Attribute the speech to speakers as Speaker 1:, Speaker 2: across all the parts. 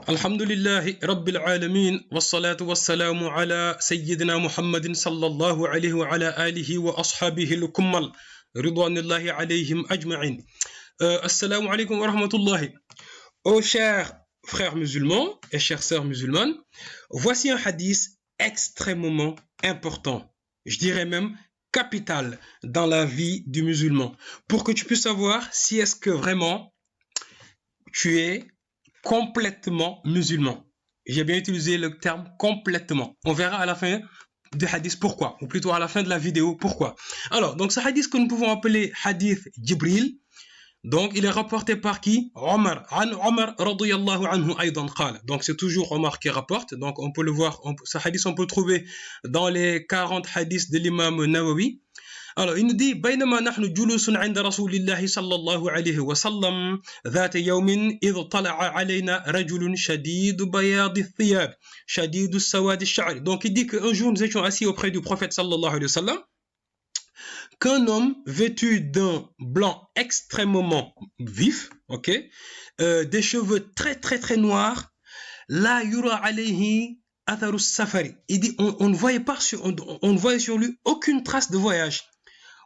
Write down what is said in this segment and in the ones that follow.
Speaker 1: الحمد لله رب العالمين والصلاة والسلام على سيدنا محمد صلى الله عليه وعلى آله وأصحابه الكمل رضوان الله عليهم أجمعين. Assalamu alaikum wa rahmatullahi. Ô chers frères musulmans et chères sœurs musulmanes, voici un hadith extrêmement important, je dirais même capital dans la vie du musulman, pour que tu puisses savoir si est-ce que vraiment tu es complètement musulman. J'ai bien utilisé le terme complètement. On verra à la fin du hadith pourquoi, ou plutôt à la fin de la vidéo pourquoi. Alors, donc ce hadith que nous pouvons appeler hadith Jibril, donc il est rapporté par qui? Omar. An Omar radiyallahu anhu aydan qala. Donc c'est toujours Omar qui rapporte. Donc on peut le voir, ce hadith on peut le trouver dans les 40 hadiths de l'imam Nawawi. Alors il nous dit بينما نحن جلوس عند رسول الله صلى الله عليه وسلم ذات يوم إذ طلع علينا رجل شديد بياض الثياب شديد السواد الشعر. Donc il dit qu'un jour nous étions assis auprès du prophète sallallahu alayhi wa sallam, qu'un homme vêtu d'un blanc extrêmement vif, des cheveux très très très noirs, la yura alayhi atharu safari. Il dit on ne voyait pas on ne voyait sur lui aucune trace de voyage.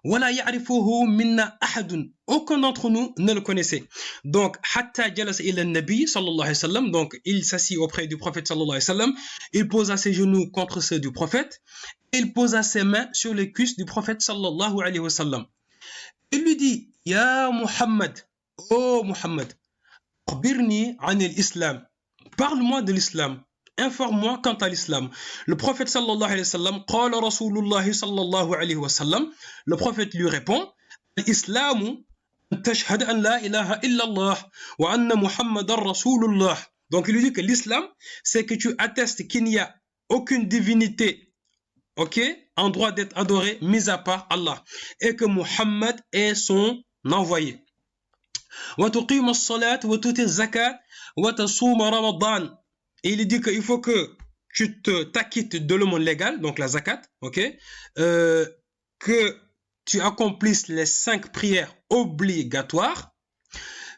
Speaker 1: Wala ya'rifuhu minna ahadun. Aucun d'entre nous ne le connaissait. Donc hatta jalasa ila nabi sallallahu alayhi wa sallam. Donc il s'assit auprès du prophète sallallahu alayhi wa sallam. Il posa ses genoux contre ceux du prophète. Il posa ses mains sur les cuisses du prophète sallallahu alayhi wa sallam. Il lui dit Ya Muhammad, oh Muhammad, akhbirni anil islam. Parle-moi de l'islam. Informe-moi quant à l'islam. Le prophète sallallahu alayhi wa sallam, qala rasulullah sallallahu alayhi wa sallam, le prophète lui répond, l'islamu tashhad an la ilaha illallah wa anna muhammadan rasulullah. Donc il lui dit que l'islam, c'est que tu attestes qu'il n'y a aucune divinité, en droit d'être adoré, mis à part Allah, et que Muhammad est son envoyé. Wa tuqim as-salat wa tuti az-zakat wa tasum ramadan. Et il dit qu'il faut que tu t'acquittes de l'aumône légale, donc la zakat, que tu accomplisses les 5 prières obligatoires,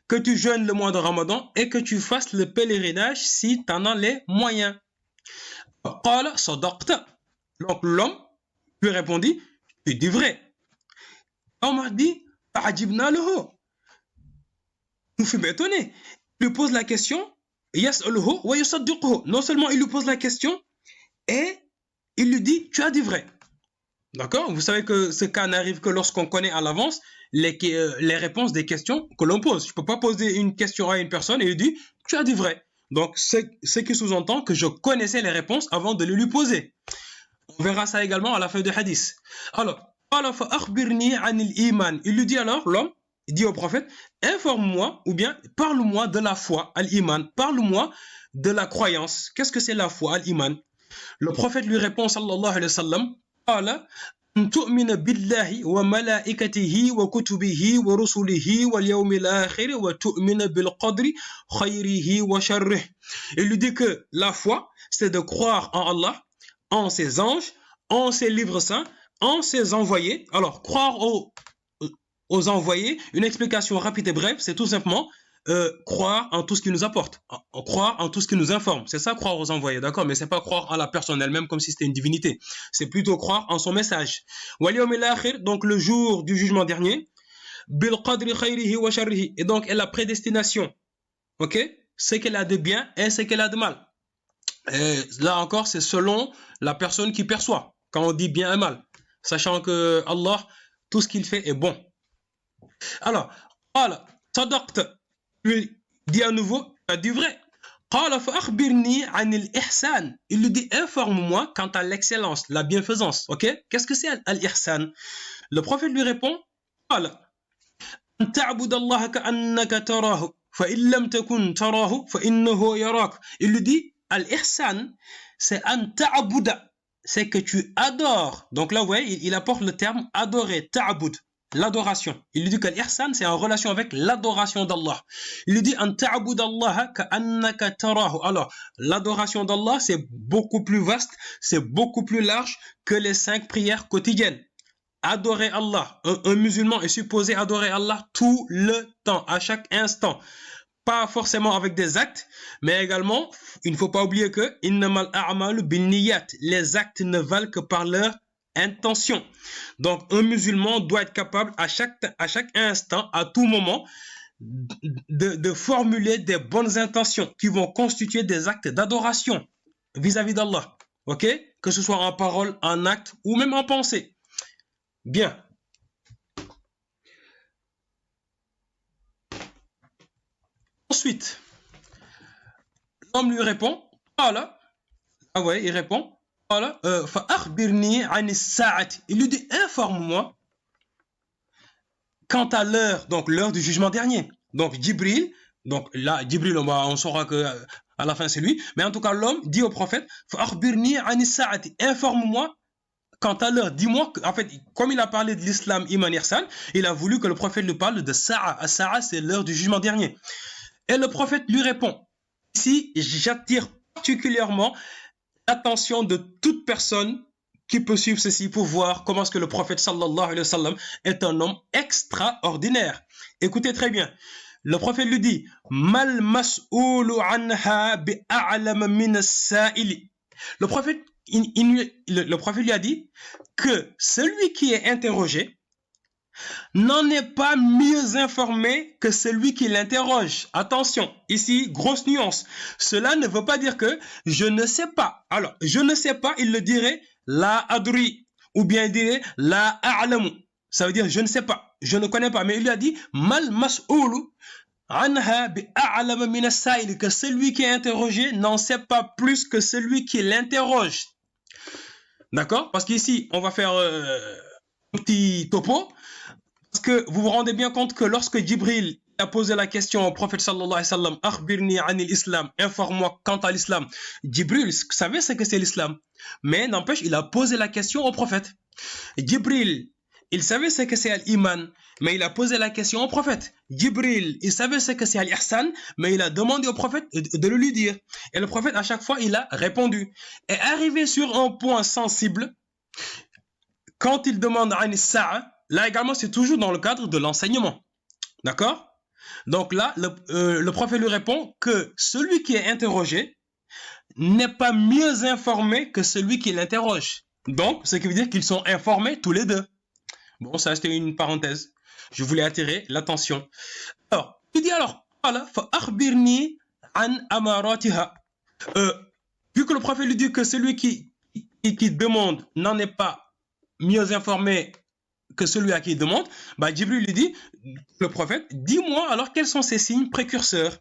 Speaker 1: que tu jeûnes le mois de Ramadan et que tu fasses le pèlerinage si tu en as les moyens. Qala sadaqta. Donc l'homme lui répondit, tu dis vrai. Omar dit, ta'ajibna lahu. Nous fûmes étonnés. Il lui pose la question. Non seulement il lui pose la question et il lui dit tu as dit vrai. D'accord? Vous savez que ce cas n'arrive que lorsqu'on connaît à l'avance les réponses des questions que l'on pose. Je ne peux pas poser une question à une personne et lui dire tu as dit vrai. Donc ce qui sous-entend que je connaissais les réponses avant de les lui poser. On verra ça également à la fin du hadith. Alors, il lui dit alors, l'homme, il dit au prophète, informe-moi ou bien parle-moi de la foi, al-iman, parle-moi de la croyance. Qu'est-ce que c'est la foi, al-iman? Le prophète lui répond, sallallahu alayhi wa sallam, qala an tu'mina billahi wa malaikatihi wa kutubihi wa rusulihi wal yawmil akhir wa tu'mina bil qadri khayrihi wa sharrihi. Il lui dit que la foi, c'est de croire en Allah, en ses anges, en ses livres saints, en ses envoyés. Alors, croire aux envoyés, une explication rapide et brève, c'est tout simplement croire en tout ce qu'il nous apporte, croire en tout ce qu'il nous informe. C'est ça, croire aux envoyés, d'accord? Mais c'est pas croire en la personne elle-même comme si c'était une divinité. C'est plutôt croire en son message. Donc le jour du jugement dernier, bil qadri khayrihi wa sharrihi. Et donc, la prédestination, ce qu'elle a de bien et ce qu'elle a de mal. Et là encore, c'est selon la personne qui perçoit, quand on dit bien et mal, sachant que Allah, tout ce qu'il fait est bon. Alors, qala sadaqta, lui dit à nouveau, tu as dit vrai. Qala fa akhbirni anil ihsan. Il lui dit, informe-moi quant à l'excellence, la bienfaisance, Qu'est-ce que c'est al-ihsan? Le prophète lui répond, qala an ta'budallaha ka'annaka tarahu, fa in lam takun tarahu, fa innahu yarak. Il lui dit, al-ihsan, c'est an ta'buda, c'est que tu adores. Donc là, vous voyez, il apporte le terme adorer, ta'bud. L'adoration. Il lui dit que l'ihsan, c'est en relation avec l'adoration d'Allah. Il lui dit an ta'budallaha ka'annaka tarahu. Alors, l'adoration d'Allah, c'est beaucoup plus vaste, c'est beaucoup plus large que les 5 prières quotidiennes. Adorer Allah. Un musulman est supposé adorer Allah tout le temps, à chaque instant. pas forcément avec des actes, mais également, il ne faut pas oublier que innamal a'malu binniyat, les actes ne valent que par leur intention. Donc, un musulman doit être capable à chaque instant, à tout moment, de formuler des bonnes intentions qui vont constituer des actes d'adoration vis-à-vis d'Allah. Ok? Que ce soit en parole, en acte ou même en pensée. Bien. Ensuite, l'homme lui répond, voilà. Ah ouais, il répond, voilà. فأخبرني عن الساعة. Il lui dit, informe-moi quant à l'heure, donc l'heure du jugement dernier. Donc Djibril, donc là, Djibril, on saura que à la fin c'est lui, mais en tout cas l'homme dit au prophète, فأخبرني عن الساعة. Informe-moi quant à l'heure, dis-moi, en fait, comme il a parlé de l'islam Iman Ihsan, il a voulu que le prophète lui parle de Sa'a. Sa'a, c'est l'heure du jugement dernier. Et le prophète lui répond, ici, j'attire particulièrement l'attention de toute personne qui peut suivre ceci pour voir comment est-ce que le prophète sallallahu alayhi wa sallam est un homme extraordinaire. Écoutez très bien. Le prophète lui dit, Mal mas'oulu anha bi'a'lam min as-sa'ili. Le prophète le prophète lui a dit que celui qui est interrogé n'en est pas mieux informé que celui qui l'interroge. Attention, ici, grosse nuance. Cela ne veut pas dire que je ne sais pas. Alors, je ne sais pas, il le dirait la adri, ou bien il dirait la a'lamu. Ça veut dire je ne sais pas, je ne connais pas. Mais il lui a dit mal mas'oulu anha bi'a'lam min as-sa'il, que celui qui est interrogé n'en sait pas plus que celui qui l'interroge. D'accord? Parce qu'ici, on va faire un petit topo. Parce que vous vous rendez bien compte que lorsque Djibril a posé la question au prophète sallallahu alayhi wa sallam, Akhbirni anil islam, informe-moi quant à l'islam. Djibril savait ce que c'est l'islam. Mais n'empêche, il a posé la question au prophète. Djibril, il savait ce que c'est l'iman, mais il a posé la question au prophète. Djibril, il savait ce que c'est l'ihsan, mais il a demandé au prophète de le lui dire. Et le prophète, à chaque fois, il a répondu. Et arrivé sur un point sensible, quand il demande anis sa'a, là également, c'est toujours dans le cadre de l'enseignement. D'accord? Donc là, le prophète lui répond que celui qui est interrogé n'est pas mieux informé que celui qui l'interroge. Donc, ce qui veut dire qu'ils sont informés tous les deux. Bon, ça c'était une parenthèse. Je voulais attirer l'attention. Alors, il dit alors, voilà, فأخبرني عن أماراتها. Vu que le prophète lui dit que celui qui demande n'en est pas mieux informé que celui à qui il demande, bah Djibril lui dit, le prophète, dis-moi alors quels sont ces signes précurseurs.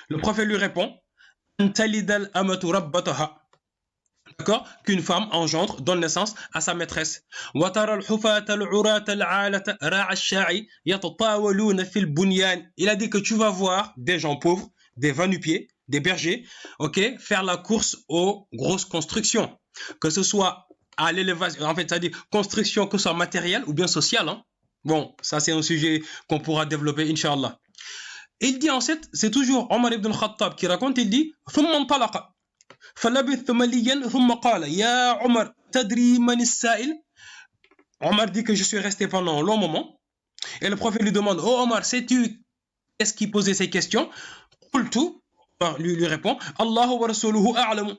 Speaker 1: Le prophète lui répond, d'accord, qu'une femme engendre, donne naissance à sa maîtresse. Il a dit que tu vas voir des gens pauvres, des va-nu-pieds, des bergers, ok, faire la course aux grosses constructions, que ce soit à l'élevation, en fait, c'est-à-dire construction, que ce soit matérielle ou bien sociale. Hein. Bon, ça c'est un sujet qu'on pourra développer, Inch'Allah. Il dit ensuite, c'est toujours Omar ibn al-Khattab qui raconte, il dit ثم انطلق فلبث مليا ثم قال يا عمر تدري من السائل. Omar dit que je suis resté pendant un long moment et le prophète lui demande, oh Omar, sais-tu qu'est-ce qui posait ces questions? قلت, lui répond, Allah wa rasuluhu a'lamu.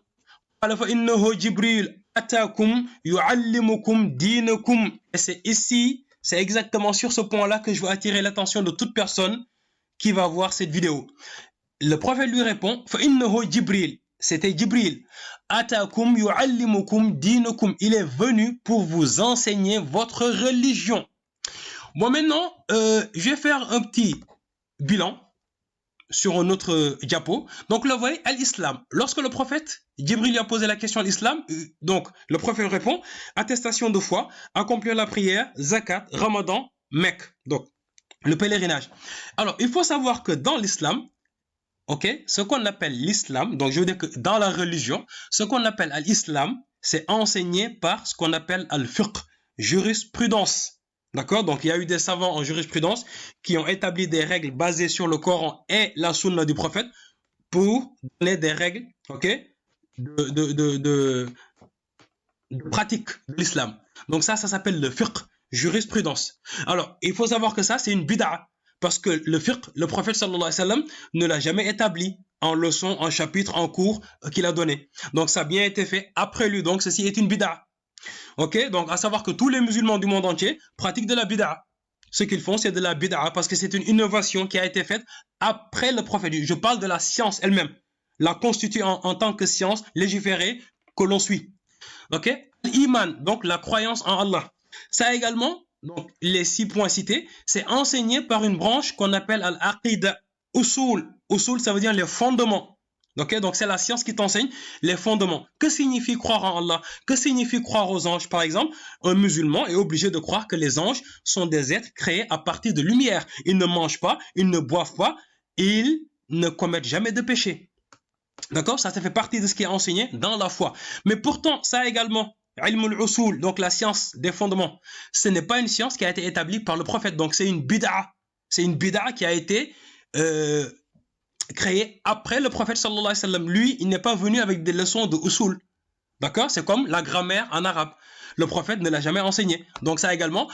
Speaker 1: قال فإنه جبريل أتاكم يعلمكم دينكم. Et c'est ici, c'est exactement sur ce point-là que je veux attirer l'attention de toute personne qui va voir cette vidéo. Le prophète lui répond, فإنه جبريل. C'était Djibril. Atakum yu'allimukum dinukum. Il est venu pour vous enseigner votre religion. Bon, maintenant, je vais faire un petit bilan sur un autre diapo. Donc, là, vous voyez, l'islam. Lorsque le prophète Djibril a posé la question à l'islam, donc le prophète répond, attestation de foi, accomplir la prière, zakat, ramadan, Mecque. Donc, le pèlerinage. Alors, il faut savoir que dans l'islam, ok, ce qu'on appelle l'islam, donc je veux dire que dans la religion, ce qu'on appelle l'islam, c'est enseigné par ce qu'on appelle al-fiqh, jurisprudence. D'accord? Donc il y a eu des savants en jurisprudence qui ont établi des règles basées sur le Coran et la sunna du prophète pour donner des règles, ok, de pratique de l'islam. Donc ça s'appelle le fiqh, jurisprudence. Alors, il faut savoir que ça, c'est une bid'a. Parce que le fiqh, le prophète sallallahu alayhi wa sallam ne l'a jamais établi en leçon, en chapitre, en cours qu'il a donné. Donc ça a bien été fait après lui. Donc ceci est une bid'a. Ok, donc à savoir que tous les musulmans du monde entier pratiquent de la bid'a. Ce qu'ils font, c'est de la bid'a parce que c'est une innovation qui a été faite après le prophète. Je parle de la science elle-même, la constituée en tant que science légiférée que l'on suit. Ok, l'iman, donc la croyance en Allah. Ça également, donc les 6 points cités, c'est enseigné par une branche qu'on appelle al-aqida. Usul. Usul, ça veut dire les fondements. Okay, donc c'est la science qui t'enseigne les fondements. Que signifie croire en Allah? Que signifie croire aux anges? Par exemple, un musulman est obligé de croire que les anges sont des êtres créés à partir de lumière. Ils ne mangent pas, ils ne boivent pas, ils ne commettent jamais de péché. D'accord? Ça fait partie de ce qui est enseigné dans la foi. Mais pourtant, ça également, ilm al-usul, donc la science des fondements, ce n'est pas une science qui a été établie par le prophète. Donc c'est une bid'a. C'est une bid'a qui a été créé après le prophète sallallahu alayhi wa sallam. Lui, il n'est pas venu avec des leçons de usul. D'accord? C'est comme la grammaire en arabe. Le prophète ne l'a jamais enseigné. Donc ça également,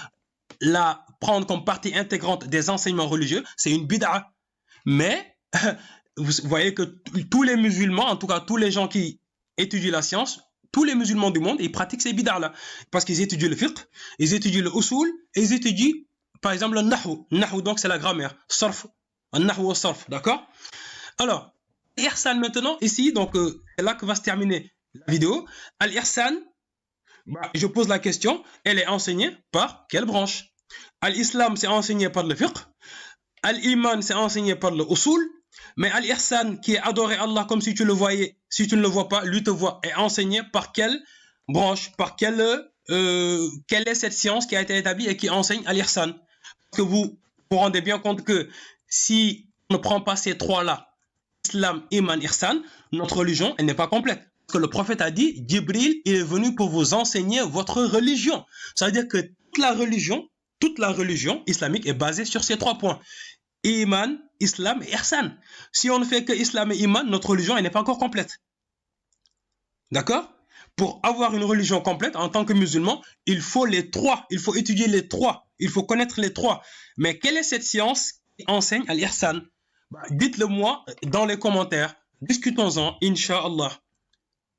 Speaker 1: la prendre comme partie intégrante des enseignements religieux, c'est une bid'a. Mais vous voyez que tous les musulmans, en tout cas tous les gens qui étudient la science, tous les musulmans du monde, ils pratiquent ces bid'a-là. Parce qu'ils étudient le fiqh, ils étudient le usul, et ils étudient, par exemple, le nahwu. Nahwu, donc, c'est la grammaire. Sarf. Un nahwu au sarf, d'accord? Alors, l'ihsan maintenant, ici, donc, c'est là que va se terminer la vidéo. Al-ihsan, je pose la question, elle est enseignée par quelle branche? Al-islam, c'est enseigné par le fiqh. Al-iman, c'est enseigné par le usul. Mais Al-ihsan, qui est adorer Allah comme si tu le voyais, si tu ne le vois pas, lui te voit, est enseigné par quelle branche, par quelle est cette science qui a été établie et qui enseigne Al-ihsan? Parce que vous vous rendez bien compte que si on ne prend pas ces trois-là, Islam, Iman, Ihsan, notre religion, elle n'est pas complète. Parce que le prophète a dit, Jibril, il est venu pour vous enseigner votre religion. Ça veut dire que toute la religion islamique est basée sur ces 3 points. Iman, Islam et Ihsan. Si on ne fait que Islam et Iman, notre religion elle n'est pas encore complète. D'accord? Pour avoir une religion complète en tant que musulman, il faut les 3. Il faut étudier les 3. Il faut connaître les 3. Mais quelle est cette science qui enseigne à l'Ihsan? Dites-le moi dans les commentaires. Discutons-en, Inch'Allah.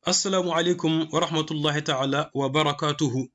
Speaker 1: Assalamu alaikum wa rahmatullahi ta'ala wa barakatuhu.